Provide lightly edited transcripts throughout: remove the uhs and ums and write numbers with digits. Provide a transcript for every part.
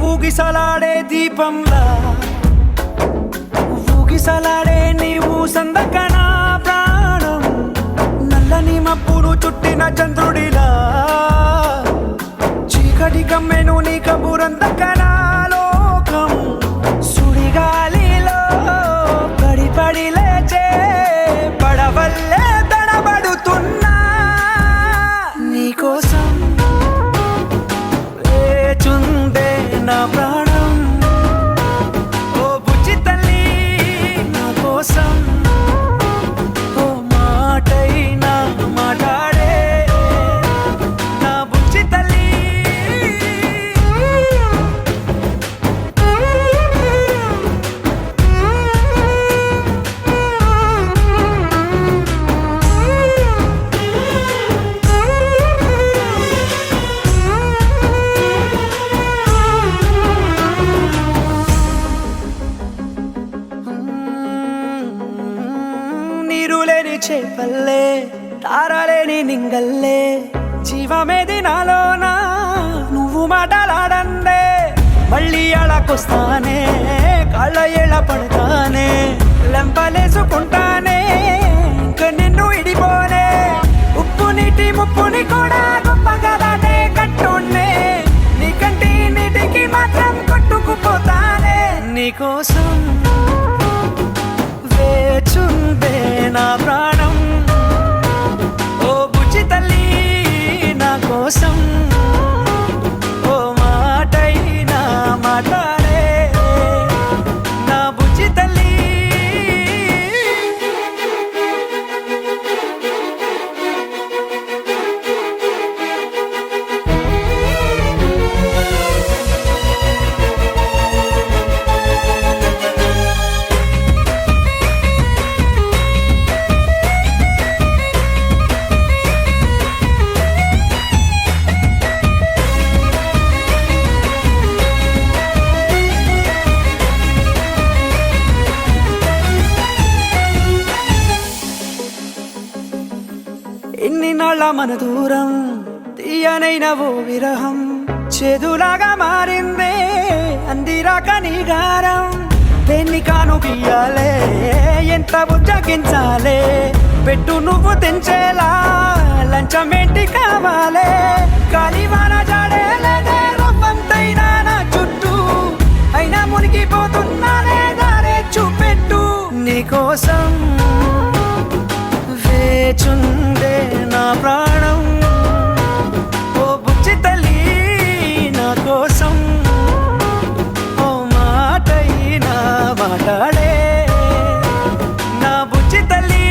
ఊగిసలాడే దీపంలా ఊగిసలాడే నీవు సందకన ప్రాణం నల్లని మబ్బులు చుట్టిన చంద్రుడిలా చీకటి కమ్మెను నీ కబురందకన లోకం సుడిగాలిలో పడి పడి లేచే పడవల్లే తడబడుతున్నా నీకోసం వేచుందే నా ప్రాణం ఓ బుజ్జి తల్లి నా కోసం ఓ మాటైనా మాట్లాడే నా బుజ్జి తల్లి నీరులేని చేపల్లే తారలేని నింగల్లే జీవమేది నాలోనా నువ్వు మాటలాడందే మళ్ళీ అళకొస్తానే కాళ్ళ ఎళ్ళ పడతానే లెంపలేసుకుంటానే ఇంక నిన్ను ఇడిపోనే ఉప్పు నీటి ముప్పుని కూడా గొప్పగా దాటే కట్టున్నే నీ కంటి నీటికి మాత్రం కొట్టుకుపోతానే నీకోసం వేచుందే నా ప్రాణం ఓ బుజ్జి తల్లి నా కోసం ఓ మాటైనా మాట్లాడే నా బుజ్జి తల్లి ఎన్ని నాళ్ళ మన దూరం తీయనైన ఓ విరహం చేదులాగా మారిందే అందిరాక నీ గారం దేన్ని కాను బియ్యాలే ఎంత బుజ్జగించాలే పెట్టు నువ్వు తెంచేలా లంచమేంటి కావాలే కాలివాన జాడేలేదే రవ్వంతైనా నా చుట్టూ అయినా మునిగిపోతున్నానే దారే చూపెట్టు నీకోసం వేచుందే నా ప్రాణం ఓ బుజ్జి తల్లి నా కోసం ఓ మాటైనా మాట్లాడే నా బుజ్జి తల్లి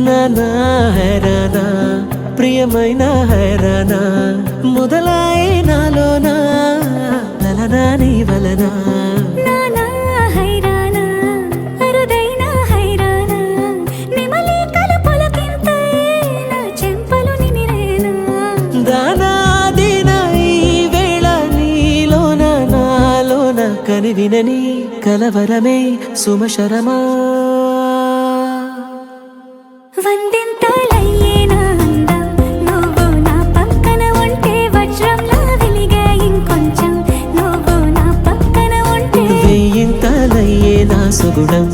నానా హైరానా ప్రియమైన హైరానా మొదలై నాలోనా లలనా నీ వలనా నానా హైరానా అరుదైన హైరానా నెమలి కలుపులకింతై నా చెంపలు నిమిరేనా దానా దిన ఈ వేళ నీలోన నాలోన కనివినని కలవరమే సుమశరమా వందింతలయ్యేనా అందం నువ్వు నా పక్కన ఉంటే వజ్రంలా వెలిగే ఇంకొంచెం నువ్వు నా పక్కన ఉంటే వెయ్యింతలయ్యే నా సుగుణం